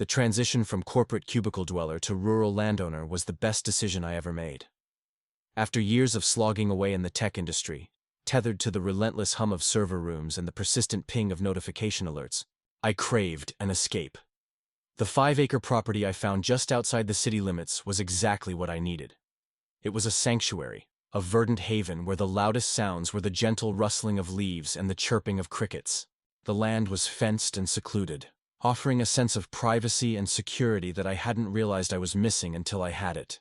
The transition from corporate cubicle dweller to rural landowner was the best decision I ever made. After years of slogging away in the tech industry, tethered to the relentless hum of server rooms and the persistent ping of notification alerts, I craved an escape. The 5-acre property I found just outside the city limits was exactly what I needed. It was a sanctuary, a verdant haven where the loudest sounds were the gentle rustling of leaves and the chirping of crickets. The land was fenced and secluded, offering a sense of privacy and security that I hadn't realized I was missing until I had it.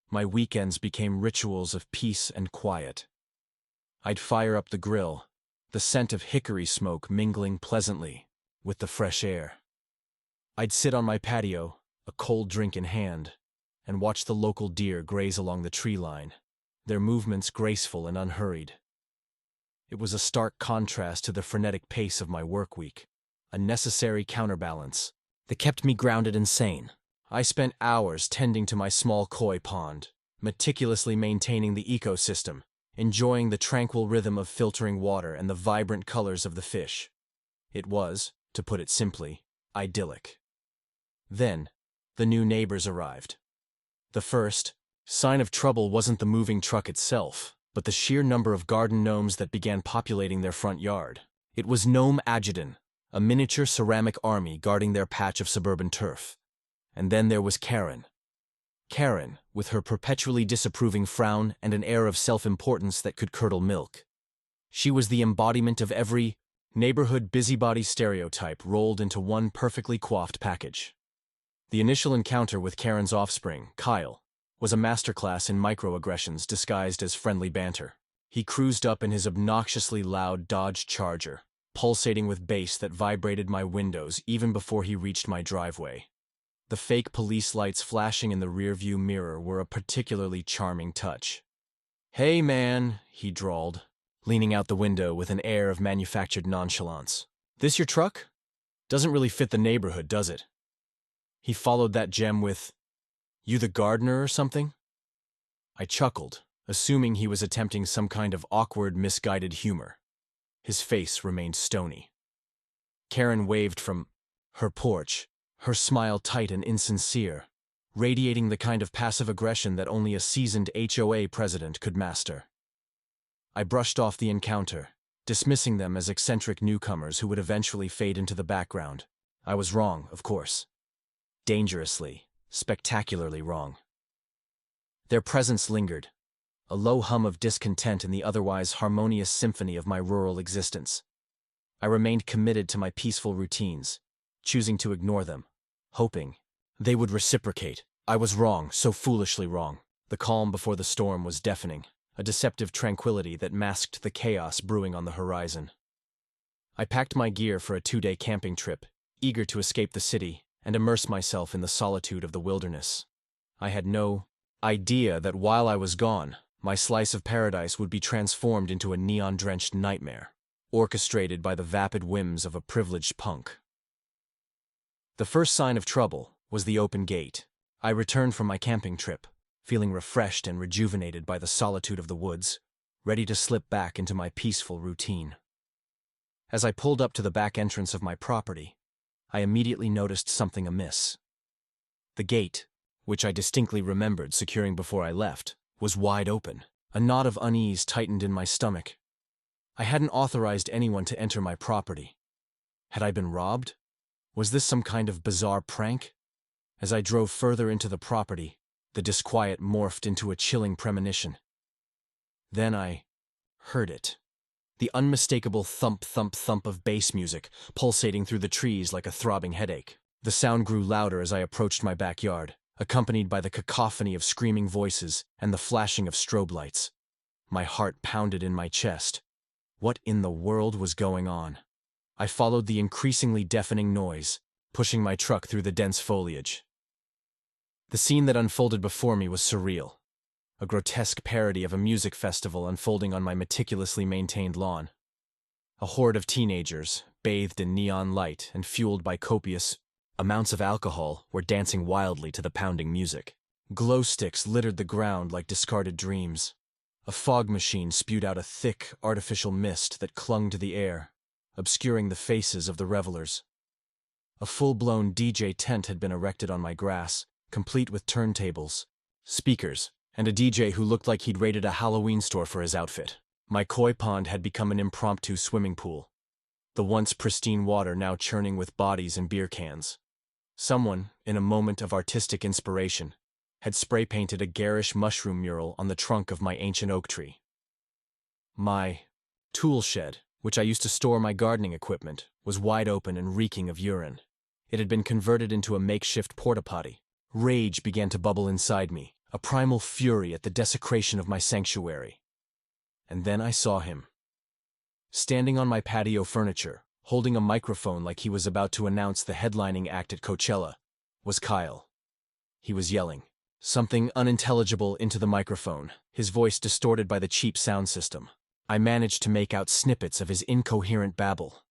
My weekends became rituals of peace and quiet. I'd fire up the grill, the scent of hickory smoke mingling pleasantly with the fresh air. I'd sit on my patio, a cold drink in hand, and watch the local deer graze along the tree line, their movements graceful and unhurried. It was a stark contrast to the frenetic pace of my work week, a necessary counterbalance that kept me grounded and sane. I spent hours tending to my small koi pond, meticulously maintaining the ecosystem, enjoying the tranquil rhythm of filtering water and the vibrant colors of the fish. It was, to put it simply, idyllic. Then, the new neighbors arrived. The first sign of trouble wasn't the moving truck itself, but the sheer number of garden gnomes that began populating their front yard. It was Gnome Adjutant, a miniature ceramic army guarding their patch of suburban turf. And then there was Karen. Karen, with her perpetually disapproving frown and an air of self-importance that could curdle milk. She was the embodiment of every neighborhood busybody stereotype rolled into one perfectly coiffed package. The initial encounter with Karen's offspring, Kyle, was a masterclass in microaggressions disguised as friendly banter. He cruised up in his obnoxiously loud Dodge Charger, pulsating with bass that vibrated my windows even before he reached my driveway. The fake police lights flashing in the rearview mirror were a particularly charming touch. "Hey, man," he drawled, leaning out the window with an air of manufactured nonchalance. "This your truck? Doesn't really fit the neighborhood, does it?" He followed that gem with, "You the gardener or something?" I chuckled, assuming he was attempting some kind of awkward, misguided humor. His face remained stony. Karen waved from her porch, her smile tight and insincere, radiating the kind of passive aggression that only a seasoned HOA president could master. I brushed off the encounter, dismissing them as eccentric newcomers who would eventually fade into the background. I was wrong, of course. Dangerously, spectacularly wrong. Their presence lingered, a low hum of discontent in the otherwise harmonious symphony of my rural existence. I remained committed to my peaceful routines, choosing to ignore them, hoping they would reciprocate. I was wrong, so foolishly wrong. The calm before the storm was deafening, a deceptive tranquility that masked the chaos brewing on the horizon. I packed my gear for a 2-day camping trip, eager to escape the city and immerse myself in the solitude of the wilderness. I had no idea that while I was gone, my slice of paradise would be transformed into a neon-drenched nightmare, orchestrated by the vapid whims of a privileged punk. The first sign of trouble was the open gate. I returned from my camping trip, feeling refreshed and rejuvenated by the solitude of the woods, ready to slip back into my peaceful routine. As I pulled up to the back entrance of my property, I immediately noticed something amiss. The gate, which I distinctly remembered securing before I left, was wide open. A knot of unease tightened in my stomach. I hadn't authorized anyone to enter my property. Had I been robbed? Was this some kind of bizarre prank? As I drove further into the property, the disquiet morphed into a chilling premonition. Then I heard it. The unmistakable thump-thump-thump of bass music, pulsating through the trees like a throbbing headache. The sound grew louder as I approached my backyard, accompanied by the cacophony of screaming voices and the flashing of strobe lights. My heart pounded in my chest. What in the world was going on? I followed the increasingly deafening noise, pushing my truck through the dense foliage. The scene that unfolded before me was surreal, a grotesque parody of a music festival unfolding on my meticulously maintained lawn. A horde of teenagers, bathed in neon light and fueled by copious amounts of alcohol, were dancing wildly to the pounding music. Glow sticks littered the ground like discarded dreams. A fog machine spewed out a thick, artificial mist that clung to the air, obscuring the faces of the revelers. A full-blown DJ tent had been erected on my grass, complete with turntables, speakers, and a DJ who looked like he'd raided a Halloween store for his outfit. My koi pond had become an impromptu swimming pool, the once pristine water now churning with bodies and beer cans. Someone, in a moment of artistic inspiration, had spray-painted a garish mushroom mural on the trunk of my ancient oak tree. My tool shed, which I used to store my gardening equipment, was wide open and reeking of urine. It had been converted into a makeshift porta-potty. Rage began to bubble inside me, a primal fury at the desecration of my sanctuary. And then I saw him. Standing on my patio furniture, holding a microphone like he was about to announce the headlining act at Coachella, was Kyle. He was yelling something unintelligible into the microphone, his voice distorted by the cheap sound system. I managed to make out snippets of his incoherent babble.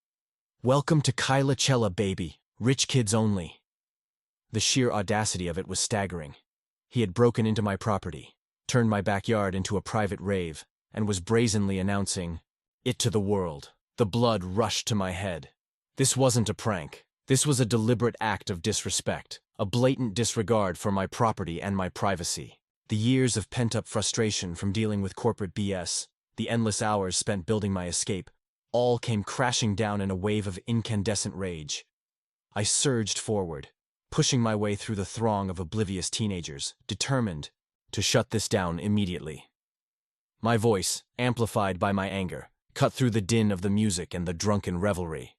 "Welcome to Kyla-chella, baby. Rich kids only." The sheer audacity of it was staggering. He had broken into my property, turned my backyard into a private rave, and was brazenly announcing it to the world. The blood rushed to my head. This wasn't a prank. This was a deliberate act of disrespect, a blatant disregard for my property and my privacy. The years of pent-up frustration from dealing with corporate BS, the endless hours spent building my escape, all came crashing down in a wave of incandescent rage. I surged forward, pushing my way through the throng of oblivious teenagers, determined to shut this down immediately. My voice, amplified by my anger, cut through the din of the music and the drunken revelry.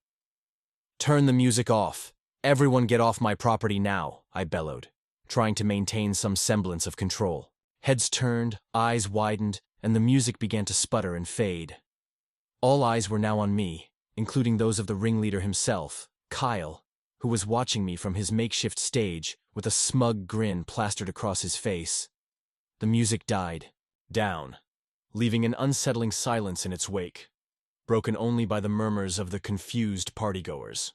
"Turn the music off. Everyone get off my property now," I bellowed, trying to maintain some semblance of control. Heads turned, eyes widened, and the music began to sputter and fade. All eyes were now on me, including those of the ringleader himself, Kyle, who was watching me from his makeshift stage with a smug grin plastered across his face. The music died down, leaving an unsettling silence in its wake, broken only by the murmurs of the confused partygoers.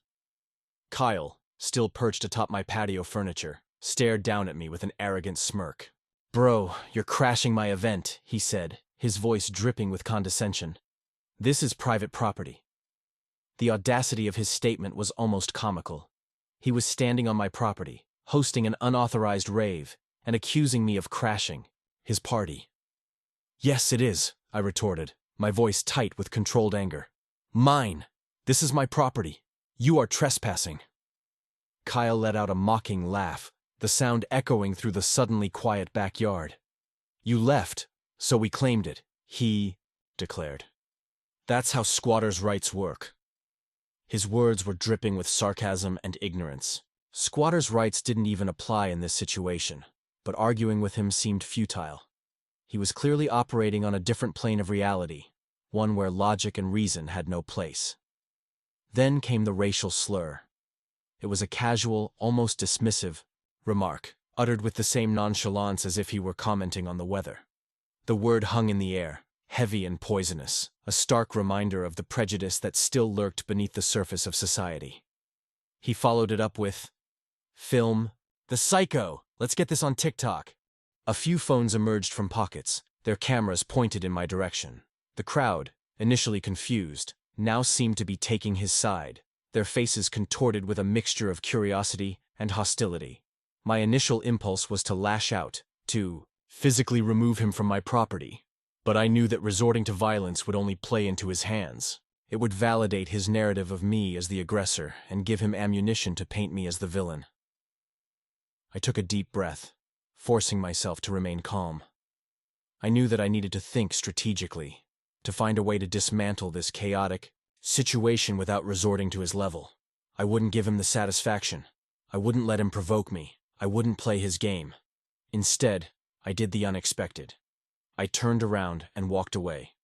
Kyle, still perched atop my patio furniture, stared down at me with an arrogant smirk. "Bro, you're crashing my event," he said, his voice dripping with condescension. "This is private property." The audacity of his statement was almost comical. He was standing on my property, hosting an unauthorized rave, and accusing me of crashing his party. "Yes, it is," I retorted, my voice tight with controlled anger. "Mine. This is my property. You are trespassing." Kyle let out a mocking laugh, the sound echoing through the suddenly quiet backyard. "You left, so we claimed it," he declared. "That's how squatters' rights work." His words were dripping with sarcasm and ignorance. Squatters' rights didn't even apply in this situation, but arguing with him seemed futile. He was clearly operating on a different plane of reality, one where logic and reason had no place. Then came the racial slur. It was a casual, almost dismissive remark, uttered with the same nonchalance as if he were commenting on the weather. The word hung in the air, heavy and poisonous, a stark reminder of the prejudice that still lurked beneath the surface of society. He followed it up with, "Film, the psycho! Let's get this on TikTok." A few phones emerged from pockets, their cameras pointed in my direction. The crowd, initially confused, now seemed to be taking his side, their faces contorted with a mixture of curiosity and hostility. My initial impulse was to lash out, to physically remove him from my property. But I knew that resorting to violence would only play into his hands. It would validate his narrative of me as the aggressor and give him ammunition to paint me as the villain. I took a deep breath, forcing myself to remain calm. I knew that I needed to think strategically, to find a way to dismantle this chaotic situation without resorting to his level. I wouldn't give him the satisfaction. I wouldn't let him provoke me. I wouldn't play his game. Instead, I did the unexpected. I turned around and walked away.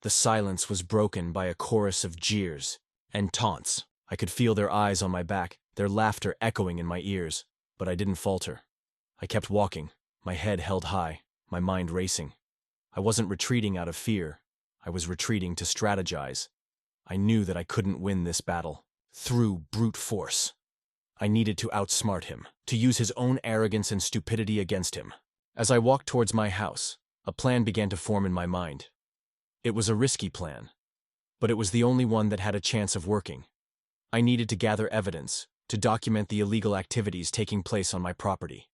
The silence was broken by a chorus of jeers and taunts. I could feel their eyes on my back, their laughter echoing in my ears, but I didn't falter. I kept walking, my head held high, my mind racing. I wasn't retreating out of fear. I was retreating to strategize. I knew that I couldn't win this battle through brute force. I needed to outsmart him, to use his own arrogance and stupidity against him. As I walked towards my house, a plan began to form in my mind. It was a risky plan, but it was the only one that had a chance of working. I needed to gather evidence, to document the illegal activities taking place on my property.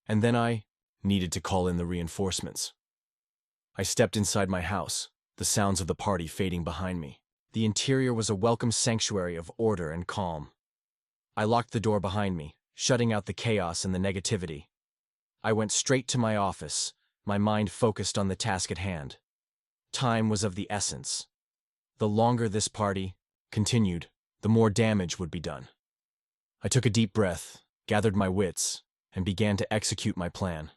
And then I needed to call in the reinforcements. I stepped inside my house, the sounds of the party fading behind me. The interior was a welcome sanctuary of order and calm. I locked the door behind me, shutting out the chaos and the negativity. I went straight to my office, my mind focused on the task at hand. Time was of the essence. The longer this party continued, the more damage would be done. I took a deep breath, gathered my wits, and began to execute my plan.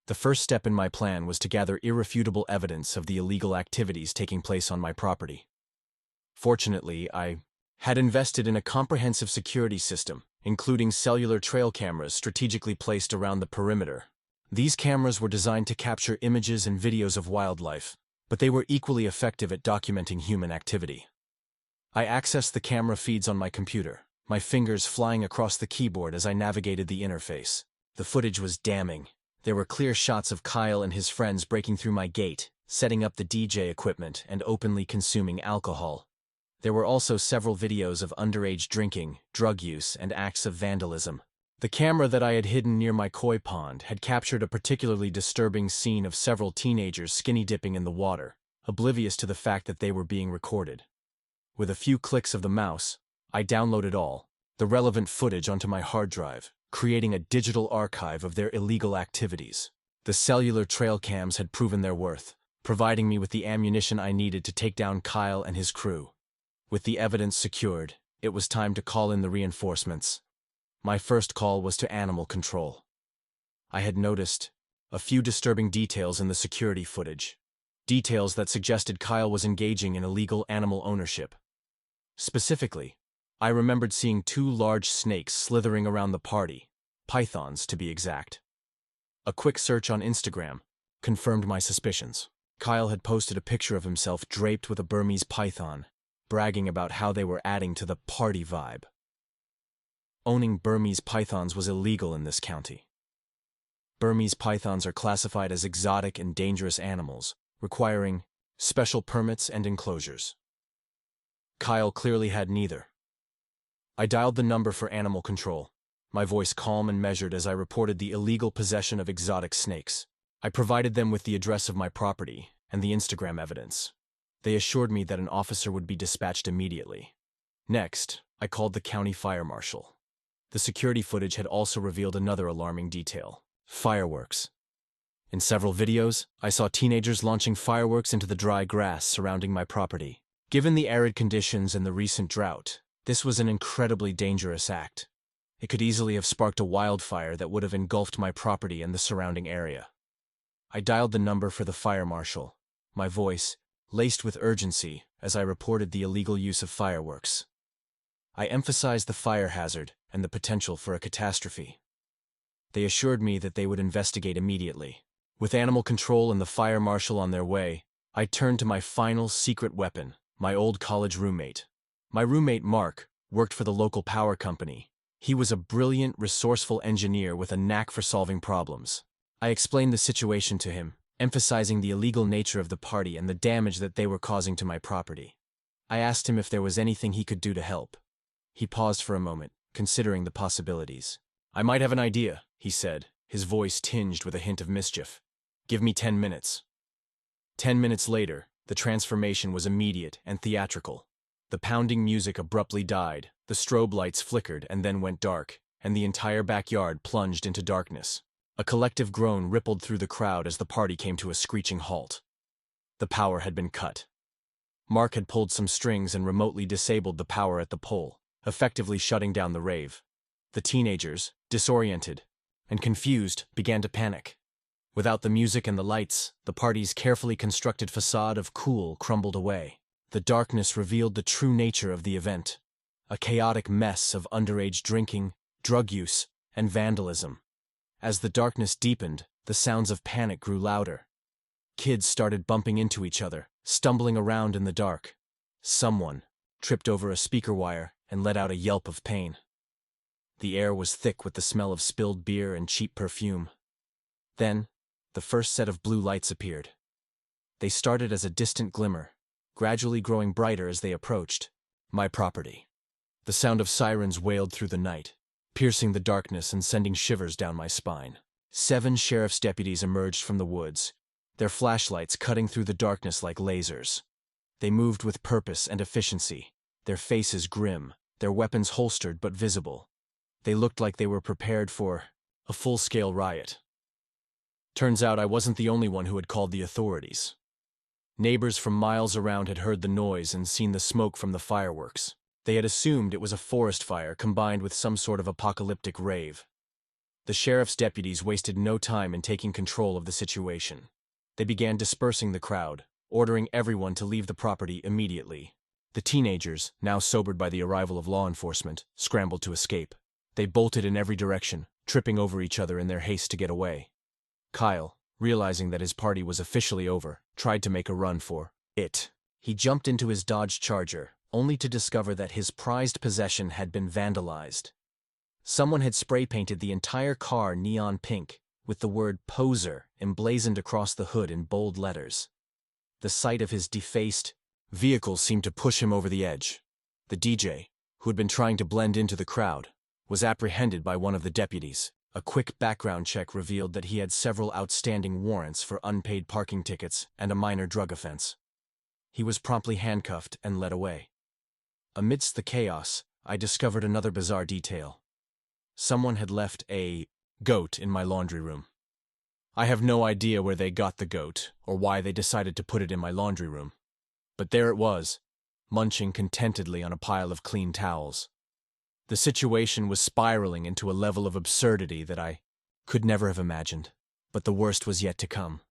The first step in my plan was to gather irrefutable evidence of the illegal activities taking place on my property. Fortunately, I had invested in a comprehensive security system, including cellular trail cameras strategically placed around the perimeter. These cameras were designed to capture images and videos of wildlife, but they were equally effective at documenting human activity. I accessed the camera feeds on my computer, my fingers flying across the keyboard as I navigated the interface. The footage was damning. There were clear shots of Kyle and his friends breaking through my gate, setting up the DJ equipment, and openly consuming alcohol. There were also several videos of underage drinking, drug use, and acts of vandalism. The camera that I had hidden near my koi pond had captured a particularly disturbing scene of several teenagers skinny dipping in the water, oblivious to the fact that they were being recorded. With a few clicks of the mouse, I downloaded all the relevant footage onto my hard drive, creating a digital archive of their illegal activities. The cellular trail cams had proven their worth, providing me with the ammunition I needed to take down Kyle and his crew. With the evidence secured, it was time to call in the reinforcements. My first call was to animal control. I had noticed a few disturbing details in the security footage, details that suggested Kyle was engaging in illegal animal ownership. Specifically, I remembered seeing 2 large snakes slithering around the party, pythons to be exact. A quick search on Instagram confirmed my suspicions. Kyle had posted a picture of himself draped with a Burmese python, bragging about how they were adding to the party vibe. Owning Burmese pythons was illegal in this county. Burmese pythons are classified as exotic and dangerous animals, requiring special permits and enclosures. Kyle clearly had neither. I dialed the number for animal control, my voice calm and measured as I reported the illegal possession of exotic snakes. I provided them with the address of my property and the Instagram evidence. They assured me that an officer would be dispatched immediately. Next, I called the county fire marshal. The security footage had also revealed another alarming detail: fireworks. In several videos, I saw teenagers launching fireworks into the dry grass surrounding my property. Given the arid conditions and the recent drought, this was an incredibly dangerous act. It could easily have sparked a wildfire that would have engulfed my property and the surrounding area. I dialed the number for the fire marshal, my voice laced with urgency as I reported the illegal use of fireworks. I emphasized the fire hazard and the potential for a catastrophe. They assured me that they would investigate immediately. With animal control and the fire marshal on their way, I turned to my final secret weapon, my old college roommate. My roommate, Mark, worked for the local power company. He was a brilliant, resourceful engineer with a knack for solving problems. I explained the situation to him, emphasizing the illegal nature of the party and the damage that they were causing to my property. I asked him if there was anything he could do to help. He paused for a moment, considering the possibilities. "I might have an idea," he said, his voice tinged with a hint of mischief. "Give me 10 minutes. 10 minutes later, the transformation was immediate and theatrical. The pounding music abruptly died, the strobe lights flickered and then went dark, and the entire backyard plunged into darkness. A collective groan rippled through the crowd as the party came to a screeching halt. The power had been cut. Mark had pulled some strings and remotely disabled the power at the pole, effectively shutting down the rave. The teenagers, disoriented and confused, began to panic. Without the music and the lights, the party's carefully constructed facade of cool crumbled away. The darkness revealed the true nature of the event: a chaotic mess of underage drinking, drug use, and vandalism. As the darkness deepened, the sounds of panic grew louder. Kids started bumping into each other, stumbling around in the dark. Someone tripped over a speaker wire and let out a yelp of pain. The air was thick with the smell of spilled beer and cheap perfume. Then, the first set of blue lights appeared. They started as a distant glimmer, gradually growing brighter as they approached my property. The sound of sirens wailed through the night, piercing the darkness and sending shivers down my spine. 7 sheriff's deputies emerged from the woods, their flashlights cutting through the darkness like lasers. They moved with purpose and efficiency, their faces grim, their weapons holstered but visible. They looked like they were prepared for a full-scale riot. Turns out I wasn't the only one who had called the authorities. Neighbors from miles around had heard the noise and seen the smoke from the fireworks. They had assumed it was a forest fire combined with some sort of apocalyptic rave. The sheriff's deputies wasted no time in taking control of the situation. They began dispersing the crowd, ordering everyone to leave the property immediately. The teenagers, now sobered by the arrival of law enforcement, scrambled to escape. They bolted in every direction, tripping over each other in their haste to get away. Kyle, realizing that his party was officially over, tried to make a run for it. He jumped into his Dodge Charger, only to discover that his prized possession had been vandalized. Someone had spray-painted the entire car neon pink, with the word "Poser" emblazoned across the hood in bold letters. The sight of his defaced vehicle seemed to push him over the edge. The DJ, who had been trying to blend into the crowd, was apprehended by one of the deputies. A quick background check revealed that he had several outstanding warrants for unpaid parking tickets and a minor drug offense. He was promptly handcuffed and led away. Amidst the chaos, I discovered another bizarre detail. Someone had left a goat in my laundry room. I have no idea where they got the goat or why they decided to put it in my laundry room. But there it was, munching contentedly on a pile of clean towels. The situation was spiraling into a level of absurdity that I could never have imagined. But the worst was yet to come.